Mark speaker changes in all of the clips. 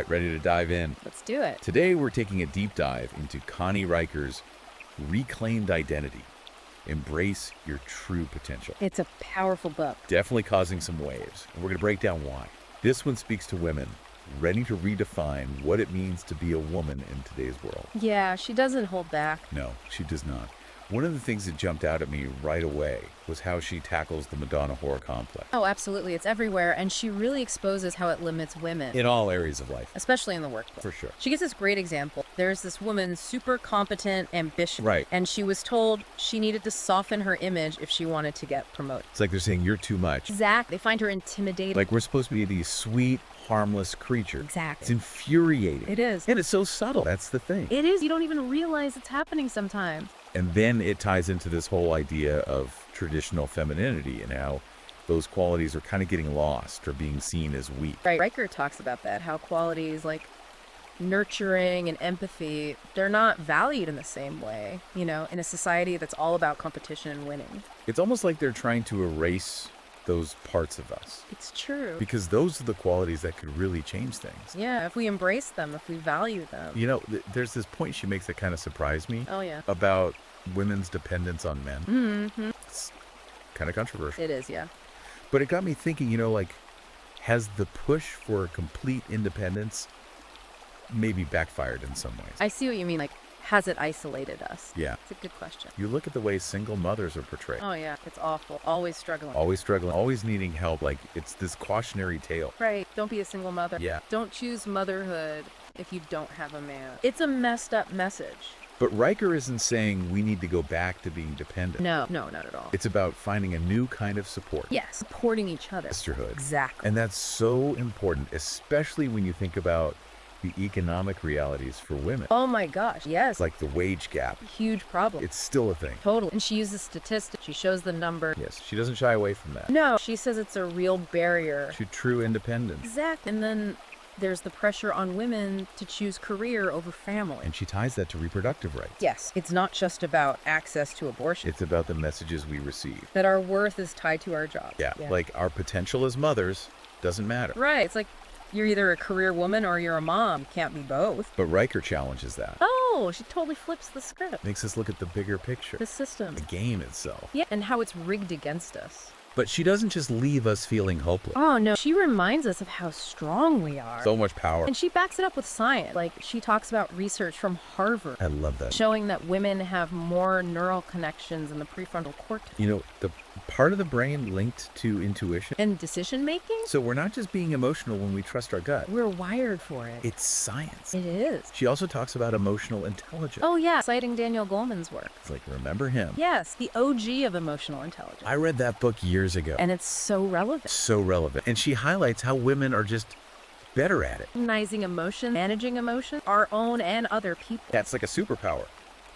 Speaker 1: right, ready to dive in.
Speaker 2: Let's do it.
Speaker 1: Today we're taking a deep dive into Connie Riker's Reclaimed Identity. Embrace your true potential.
Speaker 2: It's a powerful book.
Speaker 1: Definitely causing some waves, and we're going to break down why. This one speaks to women ready to redefine what it means to be a woman in today's world.
Speaker 2: Yeah, she doesn't hold back.
Speaker 1: No, she does not. One of the things that jumped out at me right away was how she tackles the Madonna-Whore complex.
Speaker 2: Oh, absolutely. It's everywhere, and she really exposes how it limits women.
Speaker 1: In all areas of life.
Speaker 2: Especially in the workplace.
Speaker 1: For sure.
Speaker 2: She gives this great example. There's this woman, super competent, ambitious.
Speaker 1: Right.
Speaker 2: And she was told she needed to soften her image if she wanted to get promoted.
Speaker 1: It's like they're saying, you're too much.
Speaker 2: Exactly. They find her intimidating.
Speaker 1: Like we're supposed to be these sweet, harmless creatures.
Speaker 2: Exactly.
Speaker 1: It's infuriating.
Speaker 2: It is.
Speaker 1: And it's so subtle. That's the thing.
Speaker 2: It is. You don't even realize it's happening sometimes.
Speaker 1: And then it ties into this whole idea of traditional femininity and how those qualities are kind of getting lost or being seen as weak.
Speaker 2: Right. Riker talks about that, how qualities like nurturing and empathy, they're not valued in the same way, in a society that's all about competition and winning.
Speaker 1: It's almost like they're trying to erase those parts of us.
Speaker 2: It's true.
Speaker 1: Because those are the qualities that could really change things.
Speaker 2: Yeah, if we embrace them, if we value them.
Speaker 1: There's this point she makes that kind of surprised me.
Speaker 2: Oh, yeah.
Speaker 1: About women's dependence on men.
Speaker 2: Mm-hmm.
Speaker 1: It's kind of controversial.
Speaker 2: It is, yeah.
Speaker 1: But it got me thinking, has the push for complete independence maybe backfired in some ways?
Speaker 2: I see what you mean. Has it isolated us?
Speaker 1: Yeah.
Speaker 2: It's a good question.
Speaker 1: You look at the way single mothers are portrayed.
Speaker 2: Oh, yeah. It's awful. Always struggling.
Speaker 1: Always struggling. Always needing help. It's this cautionary tale.
Speaker 2: Right. Don't be a single mother.
Speaker 1: Yeah.
Speaker 2: Don't choose motherhood if you don't have a man. It's a messed up message.
Speaker 1: But Riker isn't saying we need to go back to being dependent.
Speaker 2: No, not at all.
Speaker 1: It's about finding a new kind of support.
Speaker 2: Yes, supporting each other.
Speaker 1: Sisterhood.
Speaker 2: Exactly.
Speaker 1: And that's so important, especially when you think about the economic realities for women.
Speaker 2: Oh my gosh, yes.
Speaker 1: Like the wage gap.
Speaker 2: Huge problem.
Speaker 1: It's still a thing.
Speaker 2: Totally. And she uses statistics. She shows the number.
Speaker 1: Yes, she doesn't shy away from that.
Speaker 2: No, she says it's a real barrier.
Speaker 1: To true independence.
Speaker 2: Exactly. And then there's the pressure on women to choose career over family.
Speaker 1: And she ties that to reproductive rights.
Speaker 2: Yes. It's not just about access to abortion.
Speaker 1: It's about the messages we receive.
Speaker 2: That our worth is tied to our job.
Speaker 1: Yeah. Like our potential as mothers doesn't matter.
Speaker 2: Right. It's like you're either a career woman or you're a mom. Can't be both.
Speaker 1: But Riker challenges that.
Speaker 2: Oh, she totally flips the script.
Speaker 1: Makes us look at the bigger picture.
Speaker 2: The system.
Speaker 1: The game itself.
Speaker 2: Yeah, and how it's rigged against us.
Speaker 1: But she doesn't just leave us feeling hopeless.
Speaker 2: Oh, no. She reminds us of how strong we are.
Speaker 1: So much power.
Speaker 2: And she backs it up with science. She talks about research from Harvard.
Speaker 1: I love that.
Speaker 2: Showing that women have more neural connections in the prefrontal cortex.
Speaker 1: The part of the brain linked to intuition.
Speaker 2: And decision-making?
Speaker 1: So we're not just being emotional when we trust our gut.
Speaker 2: We're wired for it.
Speaker 1: It's science.
Speaker 2: It is.
Speaker 1: She also talks about emotional intelligence.
Speaker 2: Oh, yeah. Citing Daniel Goleman's work.
Speaker 1: It's like, remember him?
Speaker 2: Yes, the OG of emotional intelligence.
Speaker 1: I read that book years ago.
Speaker 2: And it's so relevant.
Speaker 1: So relevant. And she highlights how women are just better at it.
Speaker 2: Recognizing emotion, managing emotion, our own and other people.
Speaker 1: That's like a superpower.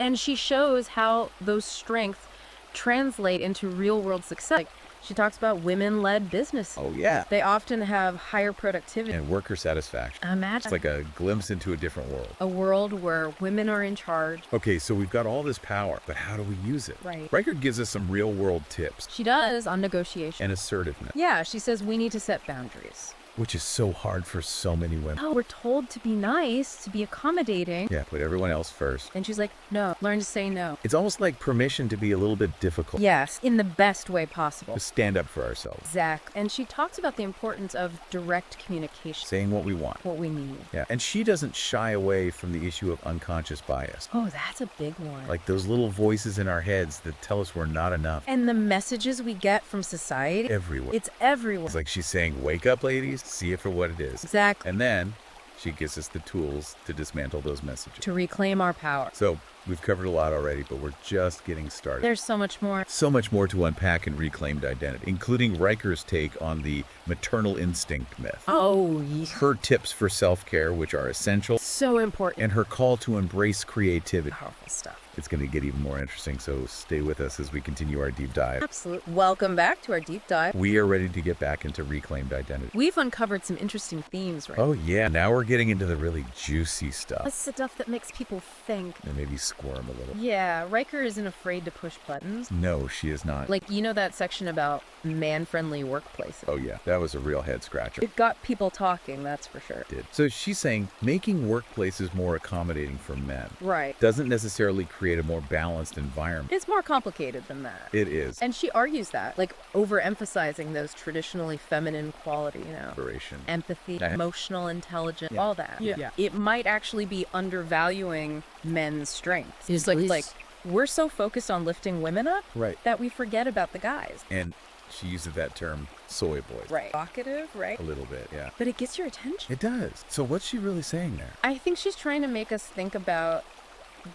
Speaker 2: And she shows how those strengths translate into real-world success. She talks about women-led businesses.
Speaker 1: Oh, yeah.
Speaker 2: They often have higher productivity.
Speaker 1: And worker satisfaction.
Speaker 2: Imagine.
Speaker 1: It's like a glimpse into a different world.
Speaker 2: A world where women are in charge.
Speaker 1: Okay, so we've got all this power, but how do we use it?
Speaker 2: Right.
Speaker 1: Riker gives us some real-world tips.
Speaker 2: She does on negotiation.
Speaker 1: And assertiveness.
Speaker 2: Yeah, she says we need to set boundaries.
Speaker 1: Which is so hard for so many women.
Speaker 2: Oh, we're told to be nice, to be accommodating.
Speaker 1: Yeah, put everyone else first.
Speaker 2: And she's like, no, learn to say no.
Speaker 1: It's almost like permission to be a little bit difficult.
Speaker 2: Yes, in the best way possible.
Speaker 1: To stand up for ourselves.
Speaker 2: Exactly. And she talks about the importance of direct communication.
Speaker 1: Saying what we want.
Speaker 2: What we need.
Speaker 1: Yeah, and she doesn't shy away from the issue of unconscious bias.
Speaker 2: Oh, that's a big one.
Speaker 1: Like those little voices in our heads that tell us we're not enough.
Speaker 2: And the messages we get from society.
Speaker 1: Everywhere.
Speaker 2: It's everywhere.
Speaker 1: It's like she's saying, wake up, ladies, see it for what it is.
Speaker 2: Exactly.
Speaker 1: And then she gives us the tools to dismantle those messages.
Speaker 2: To reclaim our power.
Speaker 1: So we've covered a lot already, but we're just getting started.
Speaker 2: There's so much more.
Speaker 1: So much more to unpack in Reclaimed Identity, including Riker's take on the maternal instinct myth.
Speaker 2: Oh, yeah.
Speaker 1: Her tips for self-care, which are essential.
Speaker 2: So important.
Speaker 1: And her call to embrace creativity.
Speaker 2: Powerful stuff.
Speaker 1: It's going to get even more interesting, so stay with us as we continue our deep dive.
Speaker 2: Absolutely. Welcome back to our deep dive.
Speaker 1: We are ready to get back into reclaimed identity.
Speaker 2: We've uncovered some interesting themes, right?
Speaker 1: Oh yeah, now we're getting into the really juicy stuff.
Speaker 2: That's stuff that makes people think.
Speaker 1: And maybe squirm a little.
Speaker 2: Yeah, Riker isn't afraid to push buttons.
Speaker 1: No, she is not.
Speaker 2: Like, you know that section about man-friendly workplaces?
Speaker 1: Oh yeah, that was a real head scratcher.
Speaker 2: It got people talking, that's for sure.
Speaker 1: It did. So she's saying making workplaces more accommodating for men
Speaker 2: Right.
Speaker 1: doesn't necessarily create a more balanced environment.
Speaker 2: It's more complicated than that.
Speaker 1: It is.
Speaker 2: And she argues that, like overemphasizing those traditionally feminine qualities,
Speaker 1: Inspiration.
Speaker 2: empathy, emotional intelligence,
Speaker 1: Yeah.
Speaker 2: all that.
Speaker 3: Yeah.
Speaker 2: It might actually be undervaluing men's strengths.
Speaker 3: Is
Speaker 2: like,
Speaker 3: this-
Speaker 2: like we're so focused on lifting women up
Speaker 1: Right.
Speaker 2: that we forget about the guys.
Speaker 1: And she uses that term soy boys.
Speaker 2: Right. Evocative, right?
Speaker 1: A little bit, yeah.
Speaker 2: But it gets your attention.
Speaker 1: It does. So what's she really saying there?
Speaker 2: I think she's trying to make us think about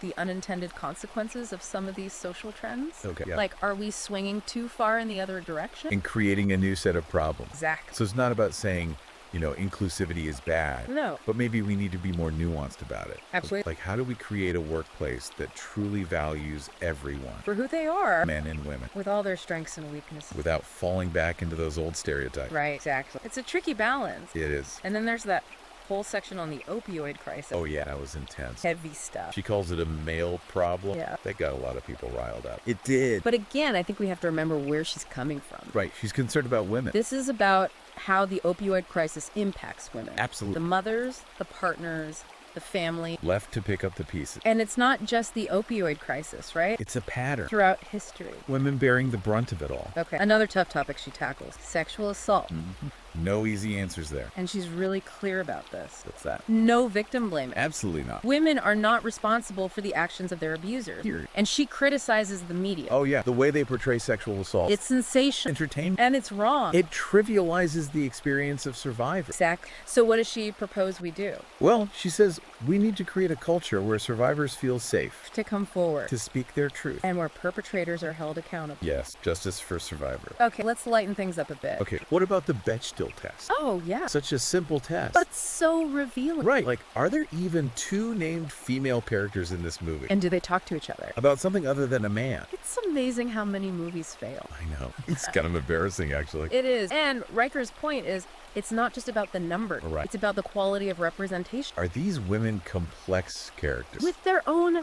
Speaker 2: the unintended consequences of some of these social trends.
Speaker 1: Okay. Yeah.
Speaker 2: Like, are we swinging too far in the other direction?
Speaker 1: And creating a new set of problems.
Speaker 2: Exactly.
Speaker 1: So it's not about saying, inclusivity is bad.
Speaker 2: No.
Speaker 1: But maybe we need to be more nuanced about it.
Speaker 2: Absolutely.
Speaker 1: Like, how do we create a workplace that truly values everyone,
Speaker 2: For who they are,
Speaker 1: men and women,
Speaker 2: with all their strengths and weaknesses.
Speaker 1: without falling back into those old stereotypes?
Speaker 2: Right, exactly. It's a tricky balance.
Speaker 1: It is.
Speaker 2: And then there's that whole section on the opioid crisis.
Speaker 1: Oh, yeah, that was intense.
Speaker 2: Heavy stuff.
Speaker 1: She calls it a male problem.
Speaker 2: Yeah.
Speaker 1: That got a lot of people riled up. It did.
Speaker 2: But again, I think we have to remember where she's coming from.
Speaker 1: Right. She's concerned about women.
Speaker 2: This is about how the opioid crisis impacts women.
Speaker 1: Absolutely.
Speaker 2: The mothers, the partners, the family.
Speaker 1: Left to pick up the pieces.
Speaker 2: And it's not just the opioid crisis, right?
Speaker 1: It's a pattern.
Speaker 2: Throughout history.
Speaker 1: Women bearing the brunt of it all.
Speaker 2: Okay. Another tough topic she tackles, sexual assault.
Speaker 1: No easy answers there.
Speaker 2: And she's really clear about this.
Speaker 1: What's that?
Speaker 2: No victim blaming.
Speaker 1: Absolutely not.
Speaker 2: Women are not responsible for the actions of their abusers.
Speaker 1: Here.
Speaker 2: And she criticizes the media.
Speaker 1: Oh, yeah. The way they portray sexual assault.
Speaker 2: It's sensational.
Speaker 1: entertainment.
Speaker 2: And it's wrong.
Speaker 1: It trivializes the experience of survivors.
Speaker 2: Exactly. So what does she propose we do?
Speaker 1: Well, she says we need to create a culture where survivors feel safe
Speaker 2: To come forward.
Speaker 1: to speak their truth.
Speaker 2: And where perpetrators are held accountable.
Speaker 1: Yes, justice for survivor.
Speaker 2: Okay, let's lighten things up a bit.
Speaker 1: Okay, what about the Bechdel test?
Speaker 2: Oh, yeah.
Speaker 1: Such a simple test.
Speaker 2: But so revealing.
Speaker 1: Right, like, are there even two named female characters in this movie?
Speaker 2: And do they talk to each other?
Speaker 1: About something other than a man.
Speaker 2: It's amazing how many movies fail.
Speaker 1: I know. It's kind of embarrassing, actually.
Speaker 2: It is. And Riker's point is it's not just about the number.
Speaker 1: Right.
Speaker 2: It's about the quality of representation.
Speaker 1: Are these women complex characters?
Speaker 2: With their own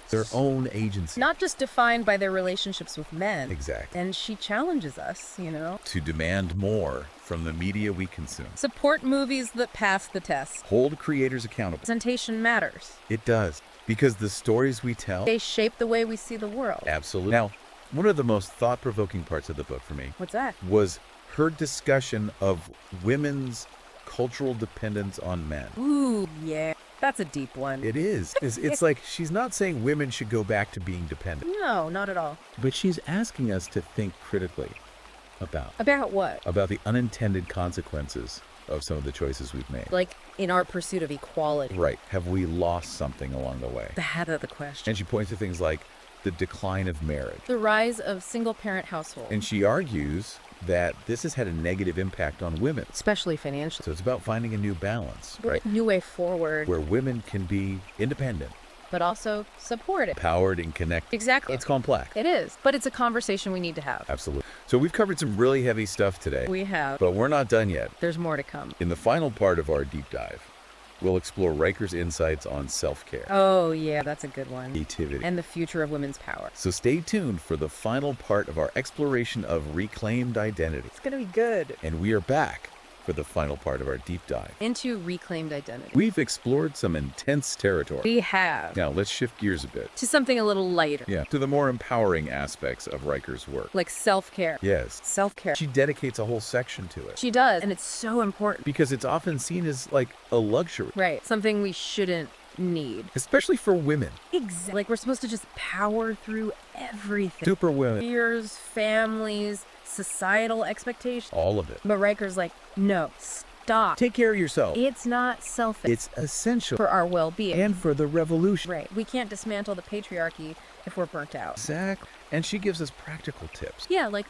Speaker 1: agency.
Speaker 2: not just defined by their relationships with men.
Speaker 1: Exactly.
Speaker 2: And she challenges us,
Speaker 1: To demand more from the media we consume.
Speaker 2: Support movies that pass the test.
Speaker 1: Hold creators accountable.
Speaker 2: Representation matters.
Speaker 1: It does. Because the stories we tell.
Speaker 2: They shape the way we see the world.
Speaker 1: Absolutely. Now, one of the most thought-provoking parts of the book for me
Speaker 2: What's that?
Speaker 1: was her discussion of women's cultural dependence on men.
Speaker 2: Ooh, yeah. That's a deep one.
Speaker 1: It is. It's like she's not saying women should go back to being dependent,
Speaker 2: No, not at all.
Speaker 1: but she's asking us to think critically
Speaker 2: About what?
Speaker 1: about the unintended consequences of some of the choices we've made.
Speaker 2: Like in our pursuit of equality.
Speaker 1: Right. Have we lost something along the way?
Speaker 2: That of the question.
Speaker 1: And she points to things like the decline of marriage.
Speaker 2: The rise of single-parent households.
Speaker 1: And she argues that this has had a negative impact on women.
Speaker 2: Especially financially.
Speaker 1: So it's about finding a new balance, right?
Speaker 2: New way forward.
Speaker 1: Where women can be independent,
Speaker 2: But also supported.
Speaker 1: empowered, and connected.
Speaker 2: Exactly.
Speaker 1: It's complex.
Speaker 2: It is. But it's a conversation we need to have.
Speaker 1: Absolutely. So we've covered some really heavy stuff today,
Speaker 2: We have.
Speaker 1: but we're not done yet.
Speaker 2: There's more to come.
Speaker 1: In the final part of our deep dive, we'll explore Riker's insights on self-care,
Speaker 2: Oh, yeah, that's a good one.
Speaker 1: creativity.
Speaker 2: And the future of women's power.
Speaker 1: So stay tuned for the final part of our exploration of reclaimed identity.
Speaker 2: It's going to be good.
Speaker 1: And we are back for the final part of our deep dive.
Speaker 2: Into reclaimed identity.
Speaker 1: We've explored some intense territory.
Speaker 2: We have.
Speaker 1: Now let's shift gears a bit.
Speaker 2: To something a little lighter.
Speaker 1: Yeah, to the more empowering aspects of Riker's work.
Speaker 2: Like self-care.
Speaker 1: Yes.
Speaker 2: Self-care.
Speaker 1: She dedicates a whole section to it.
Speaker 2: She does. And it's so important.
Speaker 1: Because it's often seen as like a luxury.
Speaker 2: Right. Something we shouldn't need.
Speaker 1: Especially for women.
Speaker 2: Exactly. Like we're supposed to just power through everything.
Speaker 1: Super women.
Speaker 2: Fears, families, societal expectations.
Speaker 1: All of it.
Speaker 2: But Riker's like, no, stop.
Speaker 1: Take care of yourself.
Speaker 2: It's not selfish.
Speaker 1: It's essential.
Speaker 2: For our well-being.
Speaker 1: And for the revolution.
Speaker 2: Right. We can't dismantle the patriarchy if we're burnt out.
Speaker 1: Exactly. And she gives us practical tips.
Speaker 2: Yeah, like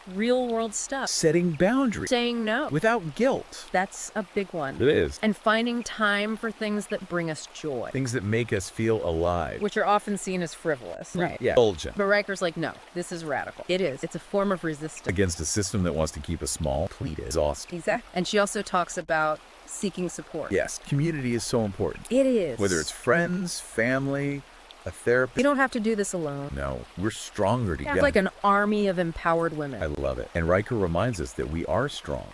Speaker 2: real world stuff.
Speaker 1: Setting boundaries
Speaker 2: Saying no.
Speaker 1: without guilt.
Speaker 2: That's a big one.
Speaker 1: It is.
Speaker 2: And finding time for things that bring us joy,
Speaker 1: Things that make us feel alive.
Speaker 2: which are often seen as frivolous. Right.
Speaker 1: Yeah. Indulgent.
Speaker 2: But Riker's like, no, this is radical. It is. It's a form of resistance.
Speaker 1: Against a system that wants to keep us small, depleted, exhausted.
Speaker 2: Exactly. And she also talks about seeking support.
Speaker 1: Yes. Community is so important.
Speaker 2: It is.
Speaker 1: Whether it's friends, family, a therapist.
Speaker 2: You don't have to do this alone.
Speaker 1: No, we're stronger
Speaker 2: You
Speaker 1: together.
Speaker 2: have like an army of empowered women.
Speaker 1: I love it. And Riker reminds us that we are strong.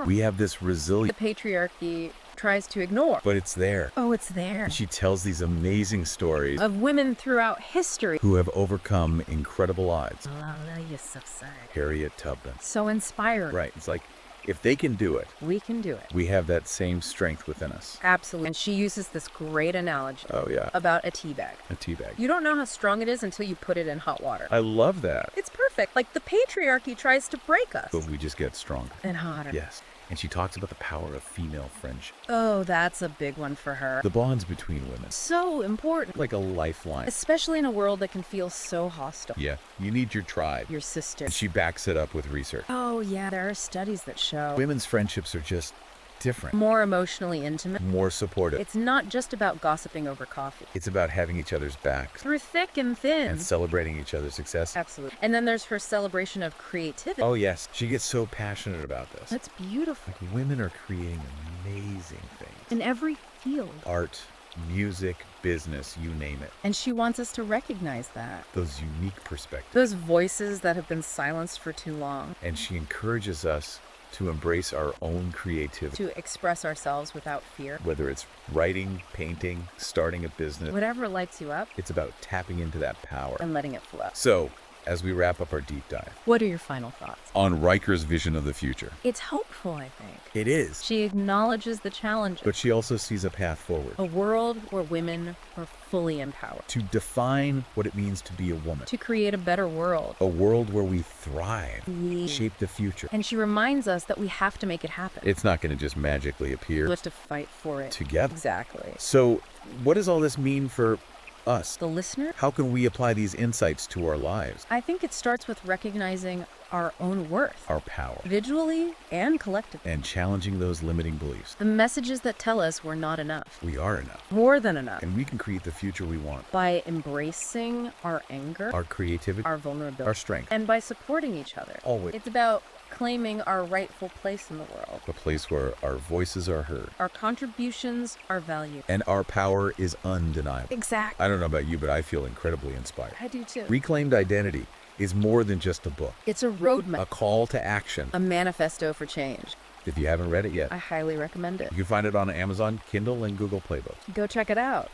Speaker 1: We have this
Speaker 2: The
Speaker 1: resilience,
Speaker 2: patriarchy tries to ignore.
Speaker 1: but it's there.
Speaker 2: Oh, it's there.
Speaker 1: And she tells these amazing stories
Speaker 2: Of women throughout history.
Speaker 1: who have overcome incredible odds.
Speaker 2: Lala, you're so sad.
Speaker 1: Harriet Tubman.
Speaker 2: So inspiring.
Speaker 1: Right. It's like, if they can do it,
Speaker 2: We can do it.
Speaker 1: we have that same strength within us.
Speaker 2: Absolutely. And she uses this great analogy
Speaker 1: Oh, yeah.
Speaker 2: about a tea bag.
Speaker 1: A tea bag.
Speaker 2: You don't know how strong it is until you put it in hot water.
Speaker 1: I love that.
Speaker 2: It's perfect. Like the patriarchy tries to break us.
Speaker 1: But we just get stronger.
Speaker 2: And hotter.
Speaker 1: Yes. And she talks about the power of female friendship.
Speaker 2: Oh, that's a big one for her.
Speaker 1: The bonds between women.
Speaker 2: So important.
Speaker 1: Like a lifeline.
Speaker 2: Especially in a world that can feel so hostile.
Speaker 1: Yeah. You need your tribe.
Speaker 2: Your sister.
Speaker 1: And she backs it up with research.
Speaker 2: Oh, yeah, there are studies that show
Speaker 1: Women's friendships are just different.
Speaker 2: more emotionally intimate.
Speaker 1: More supportive.
Speaker 2: It's not just about gossiping over coffee.
Speaker 1: It's about having each other's backs
Speaker 2: Through thick and thin.
Speaker 1: and celebrating each other's success.
Speaker 2: Absolutely. And then there's her celebration of creativity.
Speaker 1: Oh, yes. She gets so passionate about this.
Speaker 2: That's beautiful.
Speaker 1: Like, women are creating amazing things.
Speaker 2: In every field.
Speaker 1: Art, music, business, you name it.
Speaker 2: And she wants us to recognize that.
Speaker 1: Those unique perspectives.
Speaker 2: Those voices that have been silenced for too long.
Speaker 1: And she encourages us to embrace our own creativity.
Speaker 2: To express ourselves without fear.
Speaker 1: Whether it's writing, painting, starting a business,
Speaker 2: Whatever lights you up
Speaker 1: it's about tapping into that power.
Speaker 2: and letting it flow.
Speaker 1: So, as we wrap up our deep dive
Speaker 2: What are your final thoughts?
Speaker 1: on Riker's vision of the future,
Speaker 2: It's hopeful, I think.
Speaker 1: it is.
Speaker 2: She acknowledges the challenges.
Speaker 1: But she also sees a path forward
Speaker 2: A world where women are fully empowered.
Speaker 1: to define what it means to be a woman.
Speaker 2: To create a better world.
Speaker 1: A world where we thrive,
Speaker 2: We-
Speaker 1: shape the future.
Speaker 2: And she reminds us that we have to make it happen.
Speaker 1: It's not going to just magically
Speaker 2: We
Speaker 1: appear
Speaker 2: have to fight for it.
Speaker 1: together.
Speaker 2: Exactly.
Speaker 1: So, what does all this mean for us?
Speaker 2: The listener?
Speaker 1: How can we apply these insights to our lives,
Speaker 2: I think it starts with recognizing our own worth,
Speaker 1: our power,
Speaker 2: individually and collectively.
Speaker 1: and challenging those limiting beliefs?
Speaker 2: The messages that tell us we're not enough,
Speaker 1: We are enough,
Speaker 2: more than enough,
Speaker 1: and we can create the future we want.
Speaker 2: by embracing our anger,
Speaker 1: Our creativity,
Speaker 2: our vulnerability,
Speaker 1: our strength,
Speaker 2: and by supporting each other.
Speaker 1: always.
Speaker 2: It's about claiming our rightful place in the world.
Speaker 1: A place where our voices are heard
Speaker 2: Our contributions are valued.
Speaker 1: and our power is undeniable.
Speaker 2: Exactly.
Speaker 1: I don't know about you, but I feel incredibly inspired.
Speaker 2: I do too.
Speaker 1: Reclaimed Identity is more than just a book,
Speaker 2: It's a roadmap,
Speaker 1: a call to action.
Speaker 2: a manifesto for change.
Speaker 1: If you haven't read it yet,
Speaker 2: I highly recommend it.
Speaker 1: you can find it on Amazon, Kindle, and Google Playbook.
Speaker 2: Go check it out.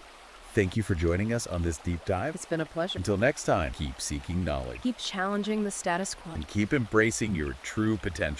Speaker 1: Thank you for joining us on this deep dive.
Speaker 2: It's been a pleasure.
Speaker 1: Until next time, keep seeking knowledge
Speaker 2: Keep challenging the status quo.
Speaker 1: and keep embracing your true potential.